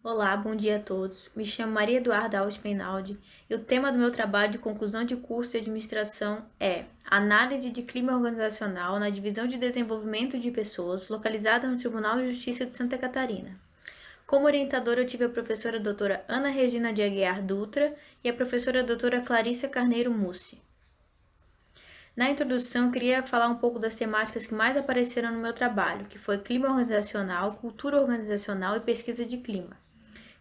Olá, bom dia a todos. Me chamo Maria Eduarda Alves Peinaldi e o tema do meu trabalho de conclusão de curso de administração é Análise de Clima Organizacional na Divisão de Desenvolvimento de Pessoas, localizada no Tribunal de Justiça de Santa Catarina. Como orientadora, eu tive a professora doutora Ana Regina de Aguiar Dutra e a professora doutora Clarissa Carneiro Mussi. Na introdução, eu queria falar um pouco das temáticas que mais apareceram no meu trabalho, que foi clima organizacional, cultura organizacional e pesquisa de clima.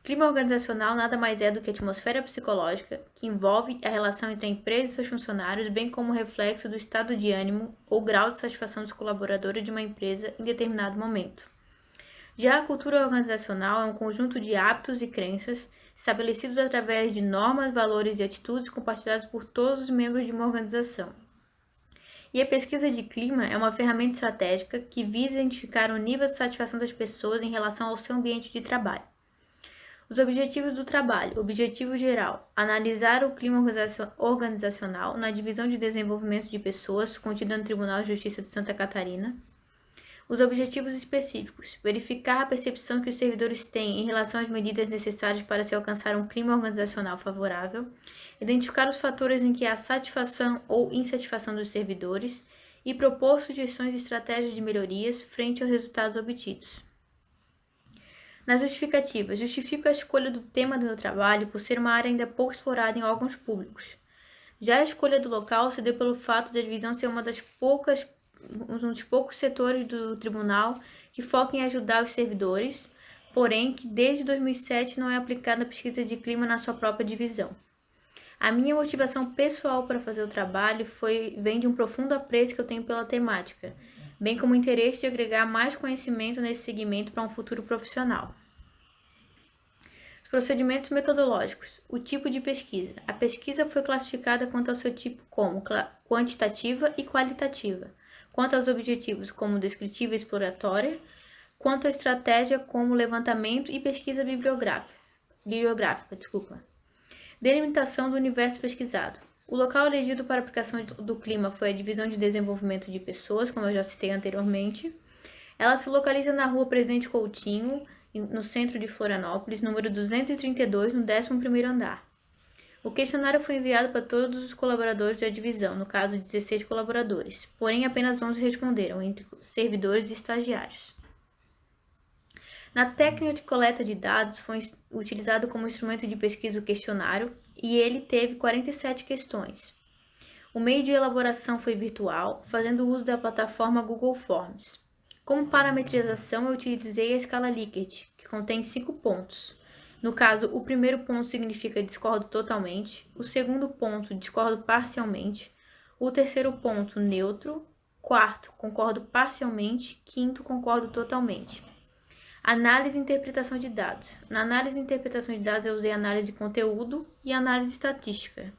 Clima organizacional nada mais é do que a atmosfera psicológica, que envolve a relação entre a empresa e seus funcionários, bem como o reflexo do estado de ânimo ou grau de satisfação dos colaboradores de uma empresa em determinado momento. Já a cultura organizacional é um conjunto de hábitos e crenças estabelecidos através de normas, valores e atitudes compartilhados por todos os membros de uma organização. E a pesquisa de clima é uma ferramenta estratégica que visa identificar o nível de satisfação das pessoas em relação ao seu ambiente de trabalho. Os objetivos do trabalho. Objetivo geral: analisar o clima organizacional na divisão de desenvolvimento de pessoas contida no Tribunal de Justiça de Santa Catarina. Os objetivos específicos: verificar a percepção que os servidores têm em relação às medidas necessárias para se alcançar um clima organizacional favorável. Identificar os fatores em que há satisfação ou insatisfação dos servidores e propor sugestões e estratégias de melhorias frente aos resultados obtidos. Nas justificativas, justifico a escolha do tema do meu trabalho por ser uma área ainda pouco explorada em órgãos públicos. Já a escolha do local se deu pelo fato de a divisão ser um dos poucos setores do tribunal que foca em ajudar os servidores, porém que desde 2007 não é aplicada a pesquisa de clima na sua própria divisão. A minha motivação pessoal para fazer o trabalho vem de um profundo apreço que eu tenho pela temática, bem como o interesse de agregar mais conhecimento nesse segmento para um futuro profissional. Os procedimentos metodológicos. O tipo de pesquisa. A pesquisa foi classificada quanto ao seu tipo como quantitativa e qualitativa, quanto aos objetivos como descritiva e exploratória, quanto à estratégia como levantamento e pesquisa bibliográfica. Delimitação do universo pesquisado. O local elegido para a aplicação do clima foi a Divisão de Desenvolvimento de Pessoas, como eu já citei anteriormente. Ela se localiza na Rua Presidente Coutinho, no centro de Florianópolis, número 232, no 11º andar. O questionário foi enviado para todos os colaboradores da divisão, no caso 16 colaboradores, porém apenas 11 responderam, entre servidores e estagiários. Na técnica de coleta de dados, foi utilizado como instrumento de pesquisa o questionário e ele teve 47 questões. O meio de elaboração foi virtual, fazendo uso da plataforma Google Forms. Como parametrização, eu utilizei a escala Likert, que contém 5 pontos. No caso, o primeiro ponto significa discordo totalmente, o segundo ponto discordo parcialmente, o terceiro ponto neutro, quarto concordo parcialmente, quinto concordo totalmente. Análise e interpretação de dados. Na análise e interpretação de dados, eu usei análise de conteúdo e análise estatística.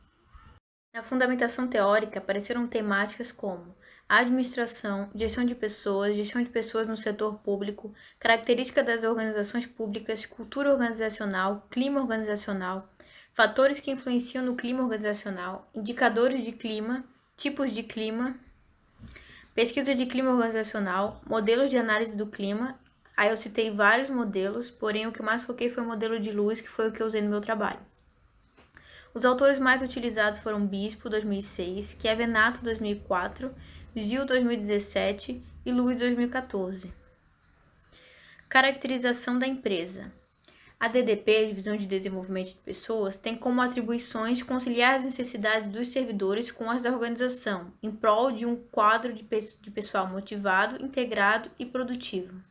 Na fundamentação teórica, apareceram temáticas como administração, gestão de pessoas no setor público, característica das organizações públicas, cultura organizacional, clima organizacional, fatores que influenciam no clima organizacional, indicadores de clima, tipos de clima, pesquisa de clima organizacional, modelos de análise do clima. Aí eu citei vários modelos, porém o que mais foquei foi o modelo de Lewis, que foi o que eu usei no meu trabalho. Os autores mais utilizados foram Bispo, 2006, Chiavenato, 2004, Gil, 2017 e Lewis, 2014. Caracterização da empresa. A DDP, Divisão de Desenvolvimento de Pessoas, tem como atribuições conciliar as necessidades dos servidores com as da organização, em prol de um quadro de pessoal motivado, integrado e produtivo.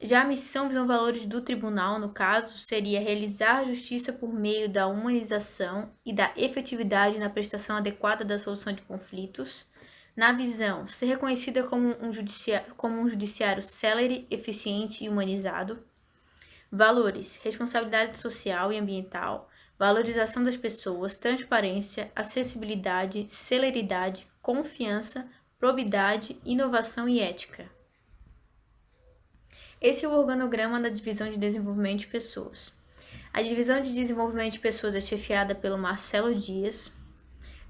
Já a missão, visão, valores do tribunal, no caso, seria realizar a justiça por meio da humanização e da efetividade na prestação adequada da solução de conflitos. Na visão, ser reconhecida como um judiciário célere, eficiente e humanizado. Valores, responsabilidade social e ambiental, valorização das pessoas, transparência, acessibilidade, celeridade, confiança, probidade, inovação e ética. Esse é o organograma da Divisão de Desenvolvimento de Pessoas. A Divisão de Desenvolvimento de Pessoas é chefiada pelo Marcelo Dias.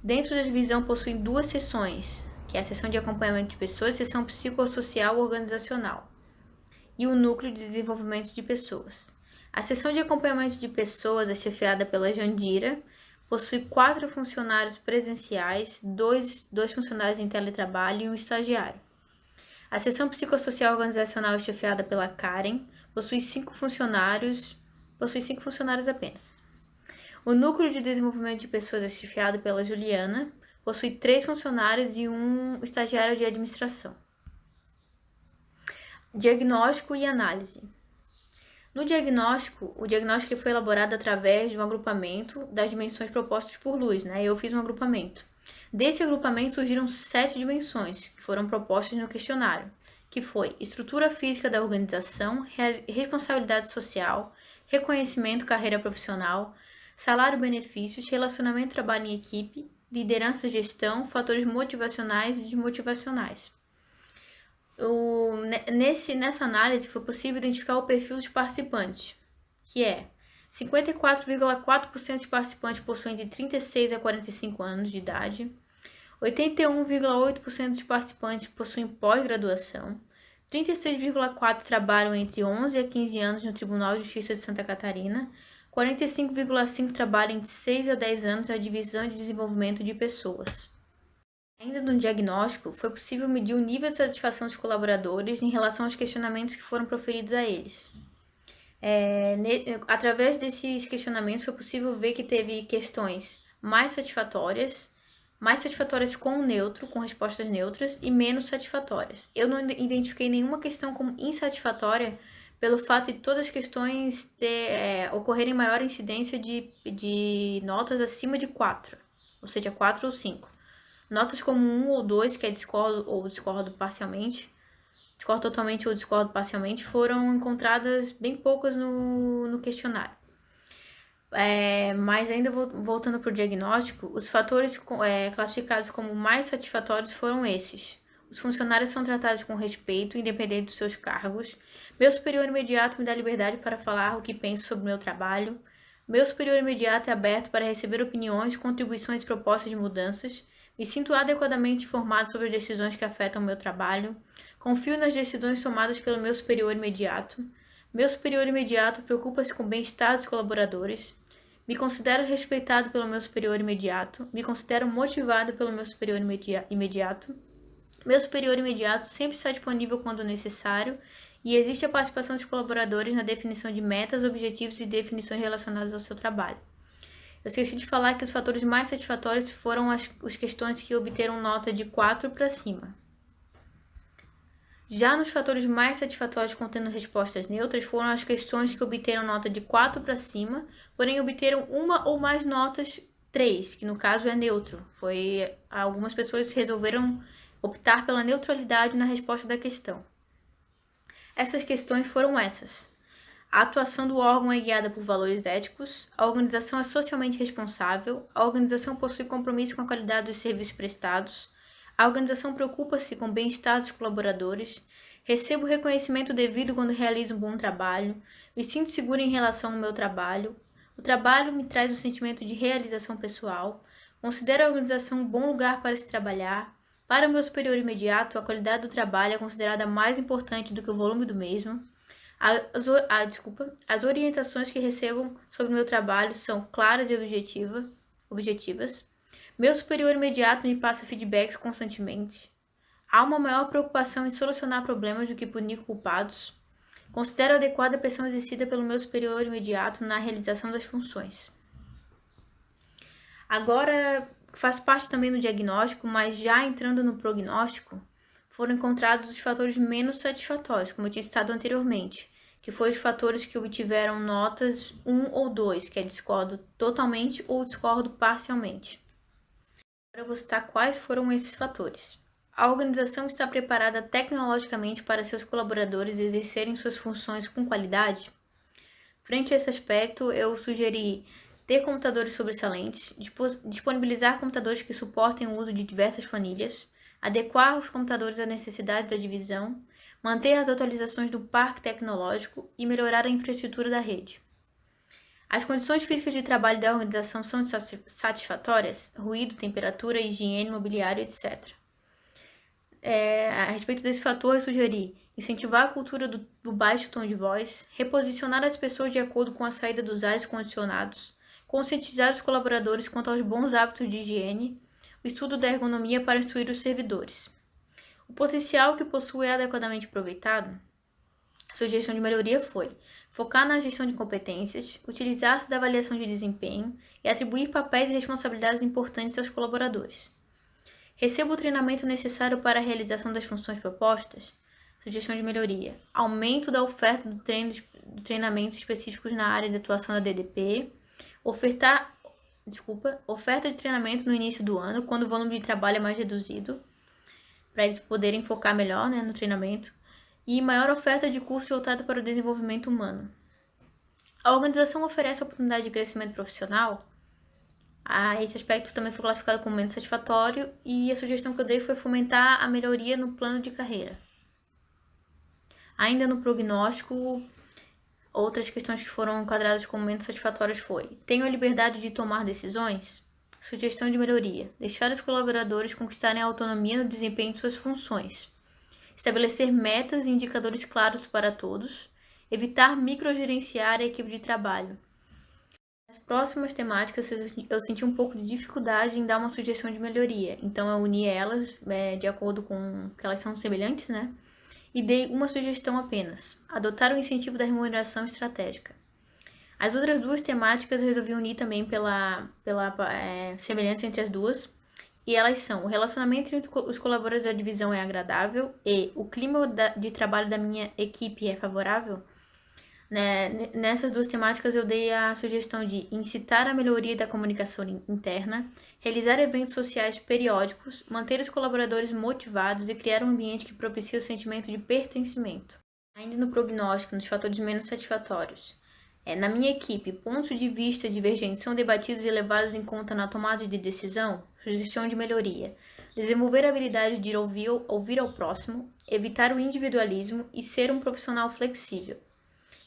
Dentro da divisão possui 2 seções, que é a seção de acompanhamento de pessoas e a seção psicossocial organizacional, e o núcleo de desenvolvimento de pessoas. A seção de acompanhamento de pessoas é chefiada pela Jandira, possui 4 funcionários presenciais, 2 funcionários em teletrabalho e um estagiário. A seção psicossocial organizacional é chefiada pela Karen, possui 5 funcionários apenas. O núcleo de desenvolvimento de pessoas é chefiado pela Juliana, possui 3 funcionários e um estagiário de administração. Diagnóstico e análise. No diagnóstico, o diagnóstico foi elaborado através de um agrupamento das dimensões propostas por Luz, né? Eu fiz um agrupamento. Desse agrupamento surgiram 7 dimensões que foram propostas no questionário, que foi estrutura física da organização, responsabilidade social, reconhecimento, carreira profissional, salário, benefícios, relacionamento, trabalho em equipe, liderança, gestão, fatores motivacionais e desmotivacionais. Nessa análise foi possível identificar o perfil dos participantes, que é 54,4% dos participantes possuem de 36 a 45 anos de idade, 81,8% dos participantes possuem pós-graduação, 36,4% trabalham entre 11 a 15 anos no Tribunal de Justiça de Santa Catarina, 45,5% trabalham entre 6 a 10 anos na Divisão de Desenvolvimento de Pessoas. Ainda no diagnóstico, foi possível medir o nível de satisfação dos colaboradores em relação aos questionamentos que foram proferidos a eles. Através desses questionamentos, foi possível ver que teve questões mais satisfatórias com neutro, com respostas neutras, e menos satisfatórias. Eu não identifiquei nenhuma questão como insatisfatória pelo fato de todas as questões ocorrerem maior incidência de notas acima de 4, ou seja, 4 ou 5. Notas como 1 ou 2, que é discordo ou discordo parcialmente, discordo totalmente ou discordo parcialmente, foram encontradas bem poucas no questionário. Mas ainda voltando para o diagnóstico, os fatores classificados como mais satisfatórios foram esses. Os funcionários são tratados com respeito, independente dos seus cargos. Meu superior imediato me dá liberdade para falar o que penso sobre o meu trabalho. Meu superior imediato é aberto para receber opiniões, contribuições e propostas de mudanças. Me sinto adequadamente informado sobre as decisões que afetam o meu trabalho. Confio nas decisões tomadas pelo meu superior imediato. Meu superior imediato preocupa-se com o bem-estar dos colaboradores. Me considero respeitado pelo meu superior imediato. Me considero motivado pelo meu superior imediato. Meu superior imediato sempre está disponível quando necessário e existe a participação dos colaboradores na definição de metas, objetivos e definições relacionadas ao seu trabalho. Eu esqueci de falar que os fatores mais satisfatórios foram as questões que obteram nota de 4 para cima. Já nos fatores mais satisfatórios contendo respostas neutras foram as questões que obteram nota de 4 para cima, porém obteram uma ou mais notas 3, que no caso é neutro. Algumas pessoas resolveram optar pela neutralidade na resposta da questão. Essas questões foram essas. A atuação do órgão é guiada por valores éticos, a organização é socialmente responsável, a organização possui compromisso com a qualidade dos serviços prestados, a organização preocupa-se com o bem-estar dos colaboradores, recebo o reconhecimento devido quando realizo um bom trabalho, me sinto segura em relação ao meu trabalho, o trabalho me traz um sentimento de realização pessoal, considero a organização um bom lugar para se trabalhar, para o meu superior imediato, a qualidade do trabalho é considerada mais importante do que o volume do mesmo. As orientações que recebo sobre o meu trabalho são claras e objetivas. Meu superior imediato me passa feedbacks constantemente. Há uma maior preocupação em solucionar problemas do que punir culpados. Considero adequada a pressão exercida pelo meu superior imediato na realização das funções. Agora, faz parte também do diagnóstico, mas já entrando no prognóstico, foram encontrados os fatores menos satisfatórios, como eu tinha citado anteriormente, que foram os fatores que obtiveram notas 1 ou 2, que é discordo totalmente ou discordo parcialmente. Agora eu vou citar quais foram esses fatores. A organização está preparada tecnologicamente para seus colaboradores exercerem suas funções com qualidade? Frente a esse aspecto, eu sugeri ter computadores sobressalentes, disponibilizar computadores que suportem o uso de diversas planilhas, adequar os computadores às necessidades da divisão, manter as atualizações do parque tecnológico e melhorar a infraestrutura da rede. As condições físicas de trabalho da organização são satisfatórias? Ruído, temperatura, higiene, mobiliário, etc. A respeito desse fator, eu sugeri incentivar a cultura do baixo tom de voz, reposicionar as pessoas de acordo com a saída dos ares condicionados, conscientizar os colaboradores quanto aos bons hábitos de higiene, o estudo da ergonomia para instruir os servidores. O potencial que possui é adequadamente aproveitado? A sugestão de melhoria foi focar na gestão de competências, utilizar-se da avaliação de desempenho e atribuir papéis e responsabilidades importantes aos colaboradores. Receba o treinamento necessário para a realização das funções propostas? Sugestão de melhoria: aumento da oferta do treinamento específicos na área de atuação da DDP, oferta de treinamento no início do ano, quando o volume de trabalho é mais reduzido, para eles poderem focar melhor, no treinamento, e maior oferta de curso voltado para o desenvolvimento humano. A organização oferece oportunidade de crescimento profissional? Esse aspecto também foi classificado como menos satisfatório e a sugestão que eu dei foi fomentar a melhoria no plano de carreira. Ainda no prognóstico, outras questões que foram enquadradas como menos satisfatórias foi: tenho a liberdade de tomar decisões? Sugestão de melhoria: deixar os colaboradores conquistarem a autonomia no desempenho de suas funções. Estabelecer metas e indicadores claros para todos. Evitar microgerenciar a equipe de trabalho. Nas próximas temáticas, eu senti um pouco de dificuldade em dar uma sugestão de melhoria, então eu uni elas de acordo com que elas são semelhantes, e dei uma sugestão apenas: adotar o incentivo da remuneração estratégica. As outras duas temáticas eu resolvi unir também pela semelhança entre as duas, e elas são: o relacionamento entre os colaboradores da divisão é agradável e o clima de trabalho da minha equipe é favorável. Nessas duas temáticas eu dei a sugestão de incitar a melhoria da comunicação interna, realizar eventos sociais periódicos, manter os colaboradores motivados e criar um ambiente que propicie o sentimento de pertencimento. Ainda no prognóstico, nos fatores menos satisfatórios. Na minha equipe, pontos de vista divergentes são debatidos e levados em conta na tomada de decisão? Sugestão de melhoria: desenvolver a habilidade de ouvir ao próximo, evitar o individualismo e ser um profissional flexível.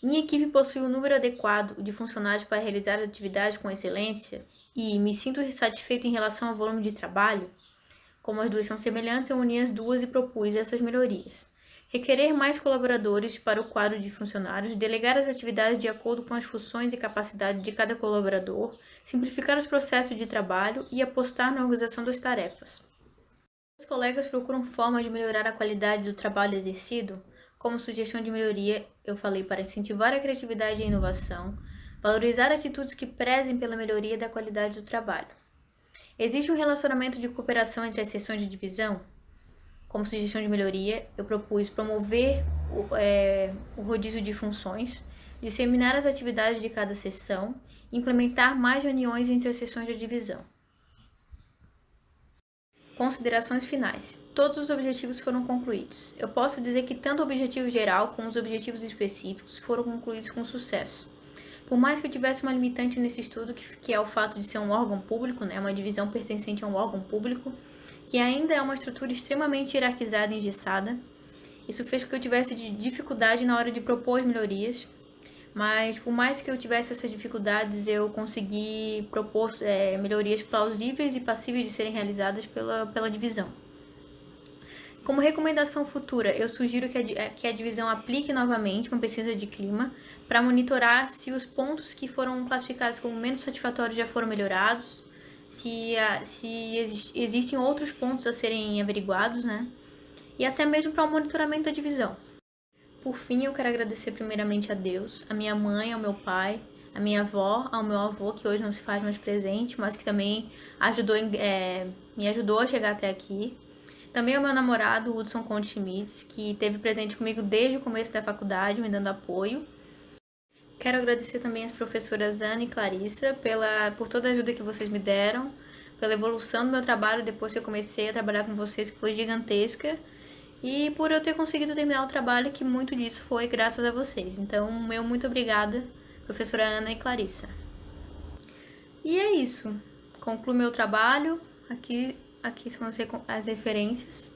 Minha equipe possui um número adequado de funcionários para realizar atividades com excelência e me sinto satisfeito em relação ao volume de trabalho? Como as duas são semelhantes, eu uni as duas e propus essas melhorias. Requerer mais colaboradores para o quadro de funcionários, delegar as atividades de acordo com as funções e capacidade de cada colaborador, simplificar os processos de trabalho e apostar na organização das tarefas. Os colegas procuram formas de melhorar a qualidade do trabalho exercido? Como sugestão de melhoria, eu falei para incentivar a criatividade e a inovação, valorizar atitudes que prezem pela melhoria da qualidade do trabalho. Existe um relacionamento de cooperação entre as seções de divisão? Como sugestão de melhoria, eu propus promover o rodízio de funções, disseminar as atividades de cada seção e implementar mais reuniões entre as seções da divisão. Considerações finais. Todos os objetivos foram concluídos. Eu posso dizer que tanto o objetivo geral como os objetivos específicos foram concluídos com sucesso. Por mais que eu tivesse uma limitante nesse estudo, que é o fato de ser um órgão público, uma divisão pertencente a um órgão público, que ainda é uma estrutura extremamente hierarquizada e engessada, isso fez com que eu tivesse dificuldade na hora de propor as melhorias, mas por mais que eu tivesse essas dificuldades, eu consegui propor melhorias plausíveis e passíveis de serem realizadas pela divisão. Como recomendação futura, eu sugiro que a divisão aplique novamente uma pesquisa de clima para monitorar se os pontos que foram classificados como menos satisfatórios já foram melhorados, se existem outros pontos a serem averiguados, e até mesmo para o monitoramento da divisão. Por fim, eu quero agradecer primeiramente a Deus, a minha mãe, ao meu pai, a minha avó, ao meu avô, que hoje não se faz mais presente, mas que também me ajudou a chegar até aqui. Também ao meu namorado, Hudson Conde Schmitz, que esteve presente comigo desde o começo da faculdade, me dando apoio. Quero agradecer também às professoras Ana e Clarissa por toda a ajuda que vocês me deram, pela evolução do meu trabalho depois que eu comecei a trabalhar com vocês, que foi gigantesca, e por eu ter conseguido terminar o trabalho, que muito disso foi graças a vocês. Então, meu muito obrigada, professora Ana e Clarissa. E é isso. Concluo meu trabalho. Aqui são as referências.